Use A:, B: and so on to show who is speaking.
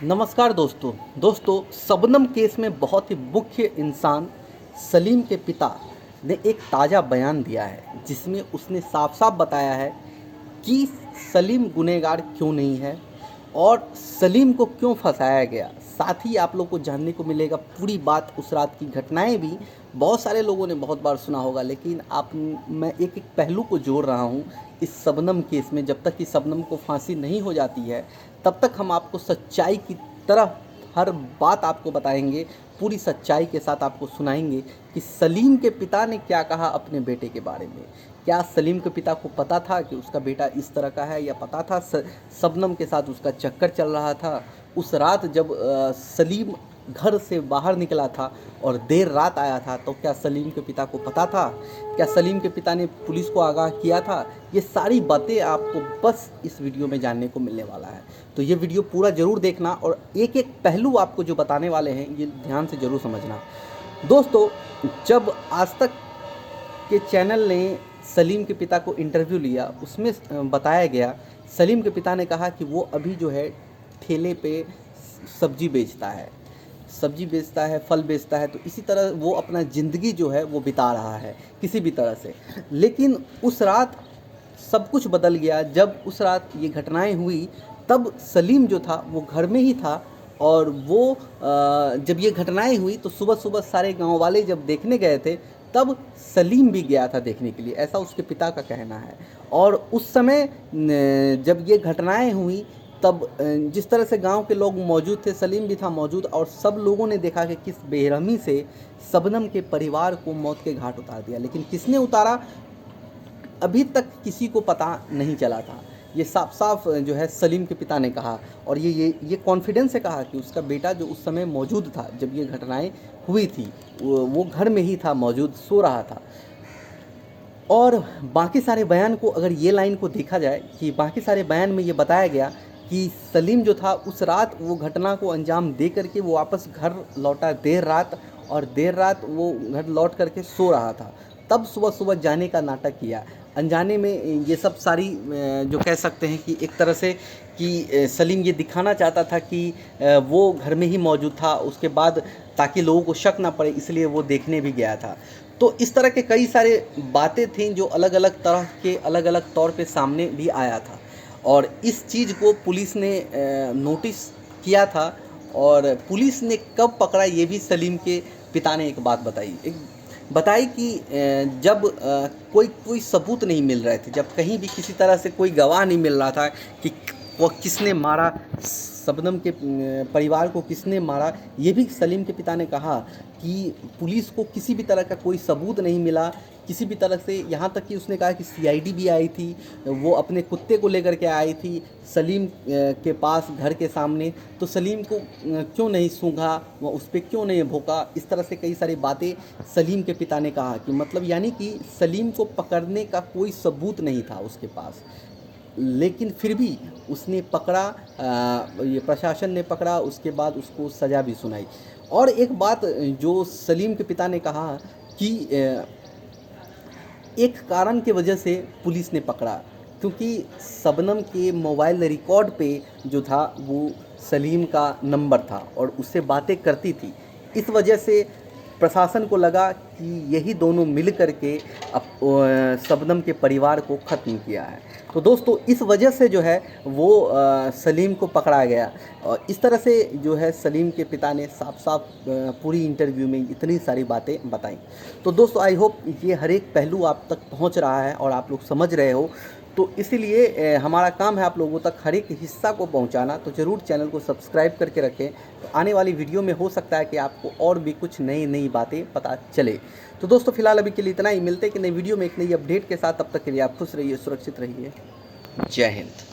A: नमस्कार दोस्तों शबनम केस में बहुत ही मुख्य इंसान सलीम के पिता ने एक ताज़ा बयान दिया है जिसमें उसने साफ साफ बताया है कि सलीम गुनहगार क्यों नहीं है और सलीम को क्यों फंसाया गया। साथ ही आप लोग को जानने को मिलेगा पूरी बात, उस रात की घटनाएं भी बहुत सारे लोगों ने बहुत बार सुना होगा, लेकिन मैं एक एक पहलू को जोड़ रहा हूं इस शबनम केस में। जब तक कि शबनम को फांसी नहीं हो जाती है तब तक हम आपको सच्चाई की तरह हर बात आपको बताएंगे, पूरी सच्चाई के साथ आपको सुनाएंगे कि सलीम के पिता ने क्या कहा अपने बेटे के बारे में। क्या सलीम के पिता को पता था कि उसका बेटा इस तरह का है, या पता था शबनम के साथ उसका चक्कर चल रहा था। उस रात जब सलीम घर से बाहर निकला था और देर रात आया था तो क्या सलीम के पिता को पता था? क्या सलीम के पिता ने पुलिस को आगाह किया था? ये सारी बातें आपको बस इस वीडियो में जानने को मिलने वाला है, तो ये वीडियो पूरा ज़रूर देखना और एक एक पहलू आपको जो बताने वाले हैं ये ध्यान से ज़रूर समझना। दोस्तों, जब आज तक के चैनल ने सलीम के पिता को इंटरव्यू लिया, उसमें बताया गया, सलीम के पिता ने कहा कि वो अभी जो है ठेले पे सब्जी बेचता है, फल बेचता है, तो इसी तरह वो अपना ज़िंदगी जो है वो बिता रहा है किसी भी तरह से। लेकिन उस रात सब कुछ बदल गया। जब उस रात ये घटनाएं हुई तब सलीम जो था वो घर में ही था, और वो जब ये घटनाएं हुई तो सुबह सुबह सारे गांव वाले जब देखने गए थे तब सलीम भी गया था देखने के लिए, ऐसा उसके पिता का कहना है। और उस समय जब ये घटनाएं हुई तब जिस तरह से गांव के लोग मौजूद थे, सलीम भी था मौजूद, और सब लोगों ने देखा कि किस बेरहमी से शबनम के परिवार को मौत के घाट उतार दिया। लेकिन किसने उतारा अभी तक किसी को पता नहीं चला था। ये साफ साफ जो है सलीम के पिता ने कहा, और ये कॉन्फिडेंस से कहा कि उसका बेटा जो उस समय मौजूद था जब ये घटनाएं हुई थी वो घर में ही था मौजूद, सो रहा था। और बाकी सारे बयान को, अगर ये लाइन को देखा जाए कि बाकी सारे बयान में ये बताया गया कि सलीम जो था उस रात वो घटना को अंजाम दे करके वो वापस घर लौटा देर रात, और देर रात वो घर लौट करके सो रहा था। तब सुबह सुबह जाने का नाटक किया। अनजाने में ये सब सारी जो कह सकते हैं कि एक तरह से कि सलीम ये दिखाना चाहता था कि वो घर में ही मौजूद था, उसके बाद ताकि लोगों को शक ना पड़े इसलिए वो देखने भी गया था। तो इस तरह के कई सारे बातें थीं जो अलग अलग तरह के अलग अलग तौर पे सामने भी आया था, और इस चीज़ को पुलिस ने नोटिस किया था। और पुलिस ने कब पकड़ा ये भी सलीम के पिता ने एक बात बताई कि जब कोई सबूत नहीं मिल रहे थे, जब कहीं भी किसी तरह से कोई गवाह नहीं मिल रहा था कि वो किसने मारा, शबनम के परिवार को किसने मारा। ये भी सलीम के पिता ने कहा कि पुलिस को किसी भी तरह का कोई सबूत नहीं मिला किसी भी तरह से। यहाँ तक कि उसने कहा कि सीआईडी भी आई थी, वो अपने कुत्ते को लेकर के आई थी सलीम के पास घर के सामने, तो सलीम को क्यों नहीं सूंघा, वह उस पर क्यों नहीं भौंका। इस तरह से कई सारी बातें सलीम के पिता ने कहा कि मतलब यानी कि सलीम को पकड़ने का कोई सबूत नहीं था उसके पास, लेकिन फिर भी उसने पकड़ा, ये प्रशासन ने पकड़ा, उसके बाद उसको सज़ा भी सुनाई। और एक बात जो सलीम के पिता ने कहा कि एक कारण की वजह से पुलिस ने पकड़ा, क्योंकि शबनम के मोबाइल रिकॉर्ड पे जो था वो सलीम का नंबर था और उससे बातें करती थी। इस वजह से प्रशासन को लगा कि यही दोनों मिल कर के शबनम के परिवार को ख़त्म किया है। तो दोस्तों, इस वजह से जो है वो सलीम को पकड़ा गया। और इस तरह से जो है सलीम के पिता ने साफ साफ पूरी इंटरव्यू में इतनी सारी बातें बताई। तो दोस्तों, आई होप ये हर एक पहलू आप तक पहुंच रहा है और आप लोग समझ रहे हो। तो इसीलिए हमारा काम है आप लोगों तक हर एक हिस्सा को पहुंचाना, तो ज़रूर चैनल को सब्सक्राइब करके रखें। तो आने वाली वीडियो में हो सकता है कि आपको और भी कुछ नई नई बातें पता चले। तो दोस्तों, फिलहाल अभी के लिए इतना ही। मिलते हैं कि नई वीडियो में एक नई अपडेट के साथ। तब तक के लिए आप खुश रहिए, सुरक्षित रहिए। जय हिंद।